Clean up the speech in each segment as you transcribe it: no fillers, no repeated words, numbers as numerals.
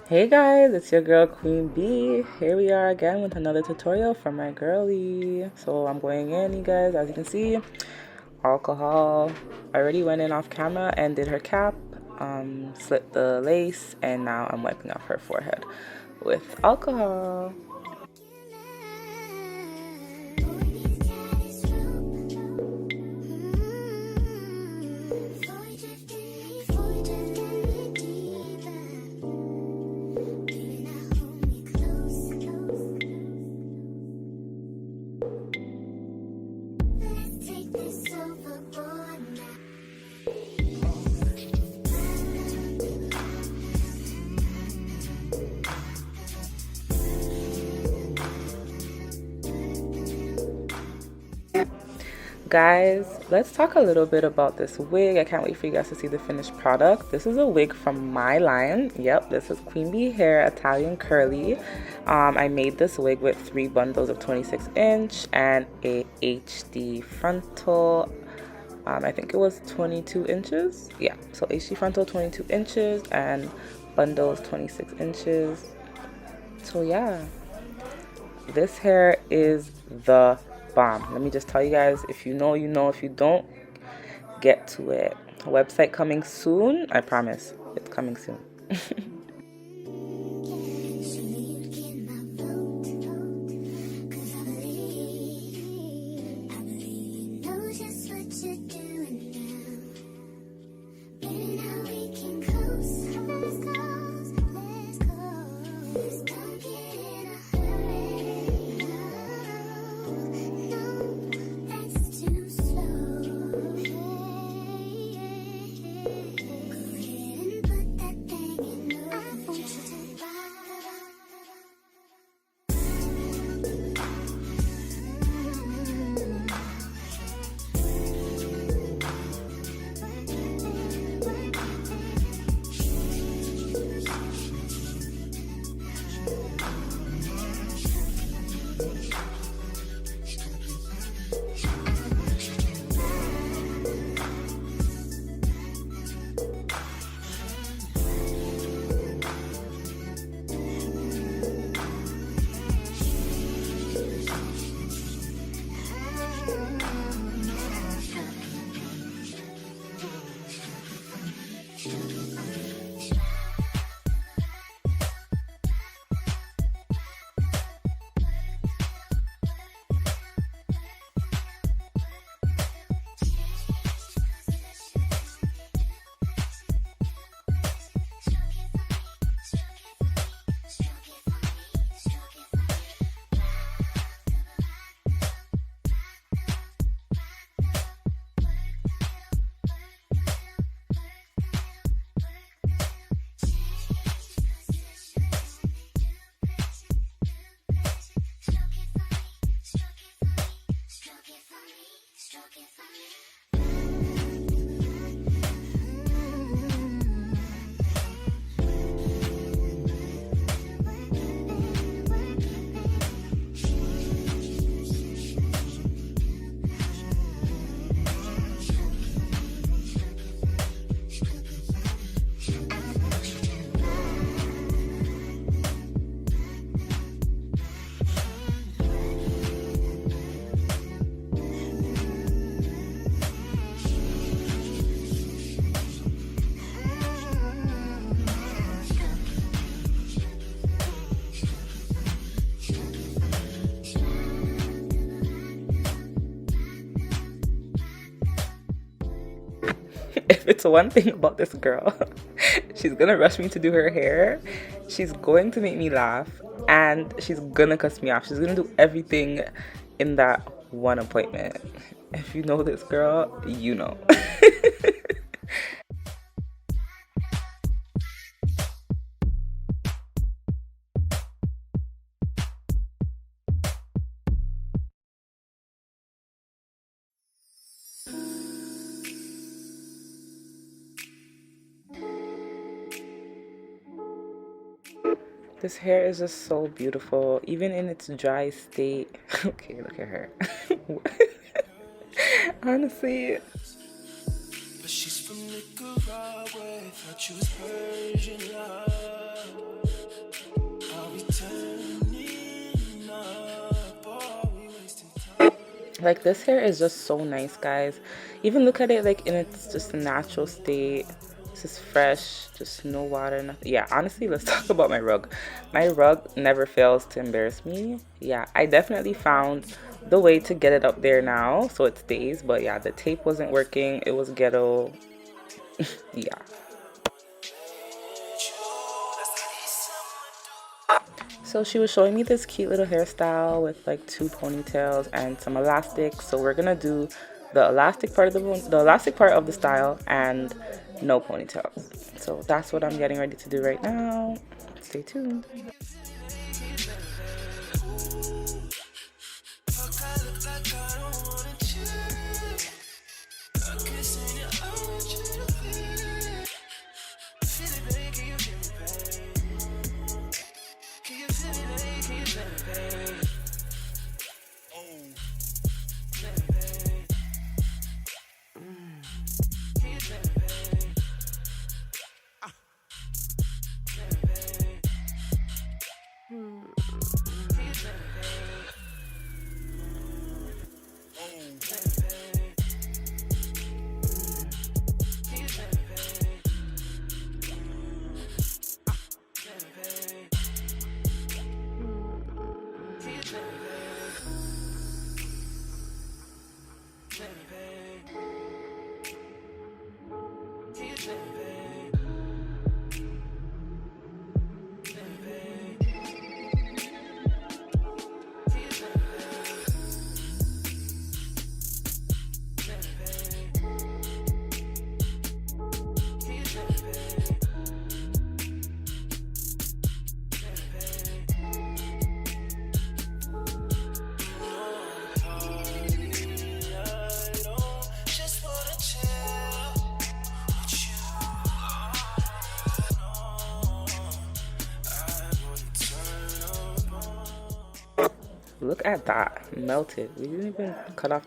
Hey guys, it's your girl QueenB. Here we are again with another tutorial from my girlie. So I'm going in, you guys, as you can see, alcohol. I already went in off camera and did her cap, slit the lace, and now I'm wiping off her forehead with alcohol. Guys, let's talk a little bit about this wig. I can't wait for you guys to see the finished product. This is a wig from my line. Yep, this is QueenB Hair Italian Curly. I made this wig with 3 bundles of 26-inch and a HD frontal. I think it was 22 inches. Yeah, so HD frontal 22 inches and bundles 26 inches. So yeah, this hair is the bomb. Let me just tell you guys, if you know, you know. If you don't, get to it. Website coming soon. I promise, it's coming soon. If it's one thing about this girl, she's gonna rush me to do her hair, she's going to make me laugh, and she's gonna cuss me off. She's gonna do everything in that one appointment. If you know this girl, you know. This hair is just so beautiful, even in its dry state. Okay, look at her. Honestly. But she's from Nicaragua, thought you was Persian love. Are we turning up? Are we wasting time? Like, this hair is just so nice, guys. Even look at it like in its just natural state. This is fresh, just no water, nothing. Yeah, honestly, let's talk about my rug. My rug never fails to embarrass me. Yeah, I definitely found the way to get it up there now so it stays. But yeah, the tape wasn't working. It was ghetto. Yeah. So she was showing me this cute little hairstyle with like 2 ponytails and some elastic. So we're gonna do the elastic part of the elastic part of the style and no ponytails. So that's what I'm getting ready to do right now. Stay tuned. Look at that, melted. We didn't even cut off.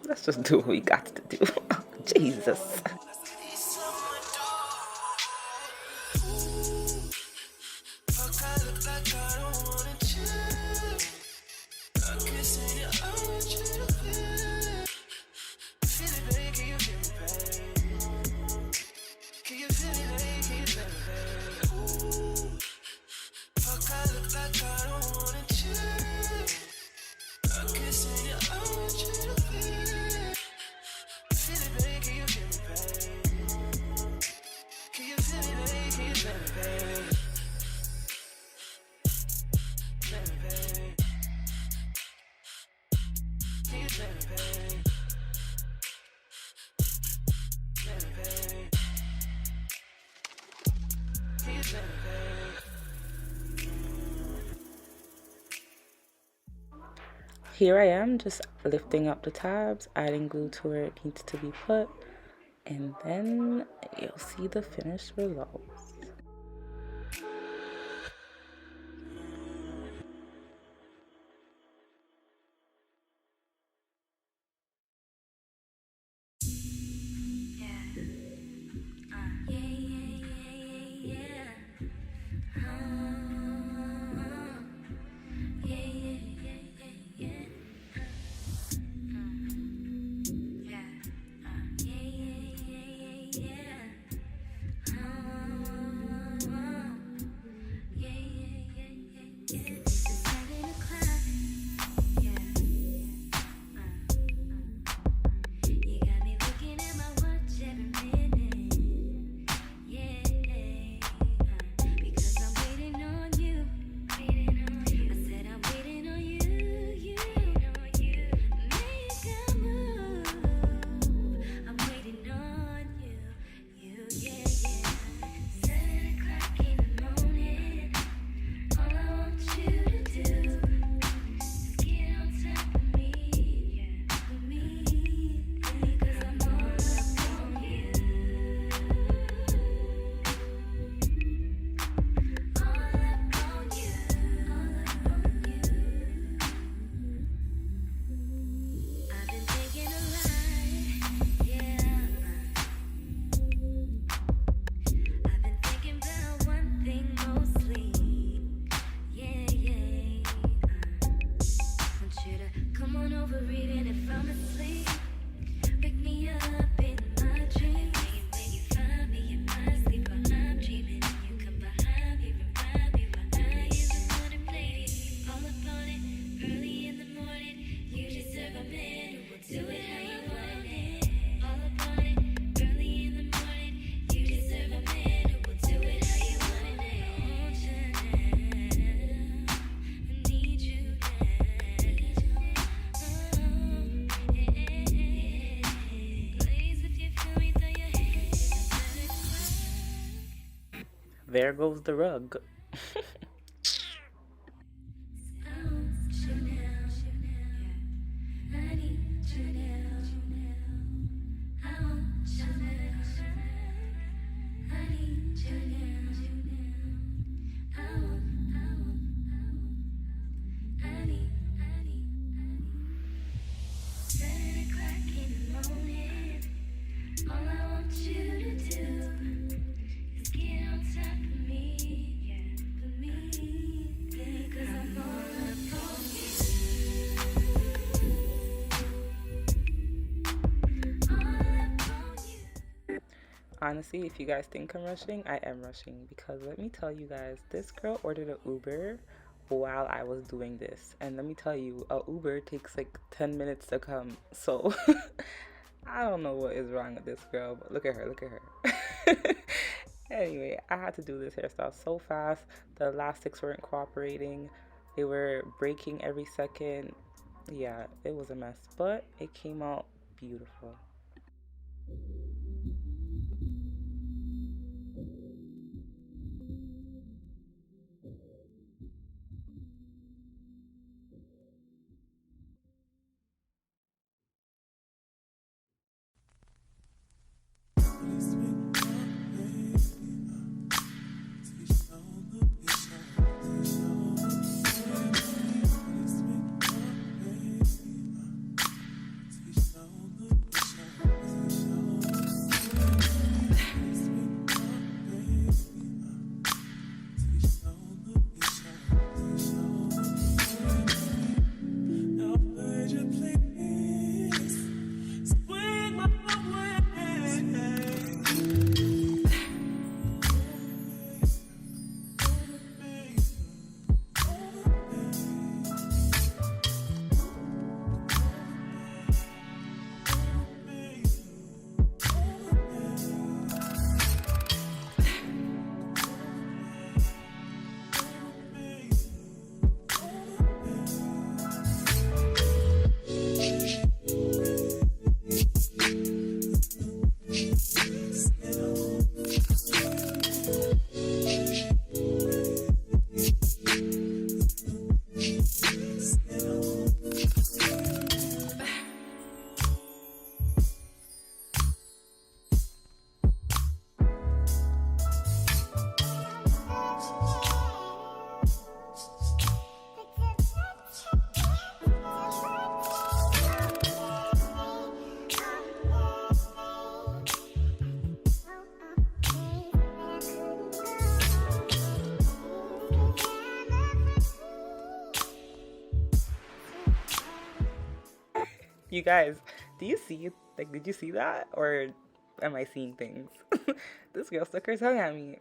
Let's just do what we got to do. Jesus. Here I am just lifting up the tabs, adding glue to where it needs to be put, and then you'll see the finished results. You There goes the rug. Honestly, if you guys think I'm rushing, I am rushing because let me tell you guys, this girl ordered an Uber while I was doing this. And let me tell you, a Uber takes like 10 minutes to come. So I don't know what is wrong with this girl, but look at her, look at her. Anyway, I had to do this hairstyle so fast. The elastics weren't cooperating. They were breaking every second. Yeah, it was a mess, but it came out beautiful. You guys, do you see, like, did you see that? Or am I seeing things? This girl stuck her tongue at me.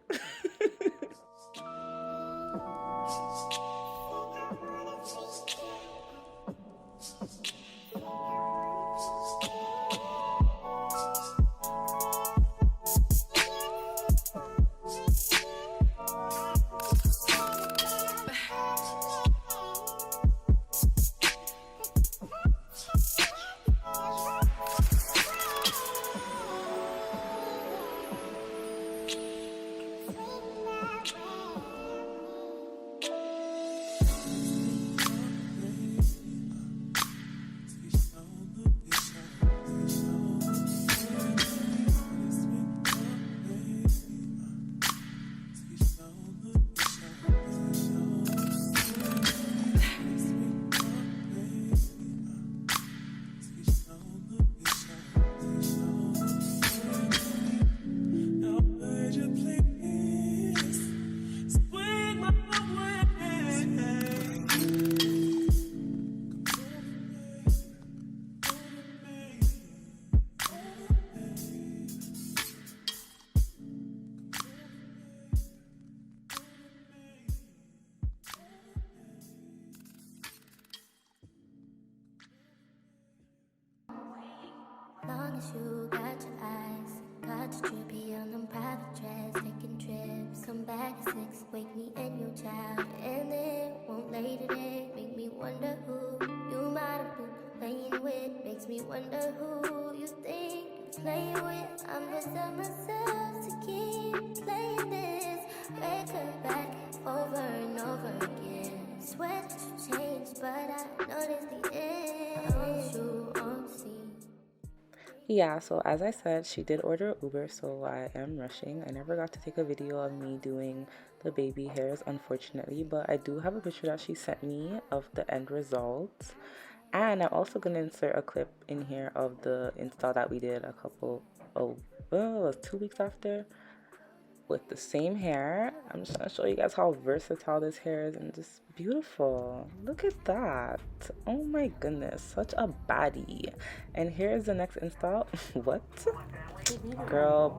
Long as you got your eyes, got your trippy on them private jets, taking trips. Come back at 6, wake me and your child, and then won't lay today. Make me wonder who you might have been playing with. Makes me wonder who you think you're playing with. I'm just telling myself to keep playing this. back to back, over and over again. Swear that you changed, but I noticed the end. Don't you on scene? Yeah, so as I said, she did order Uber, so I am rushing. I never got to take a video of me doing the baby hairs, unfortunately, but I do have a picture that she sent me of the end result. And I'm also going to insert a clip in here of the install that we did a couple, it was 2 weeks after, with the same hair. I'm just going to show you guys how versatile this hair is and just beautiful. Look at that. Oh my goodness, such a baddie. And here's the next install. What? Girl,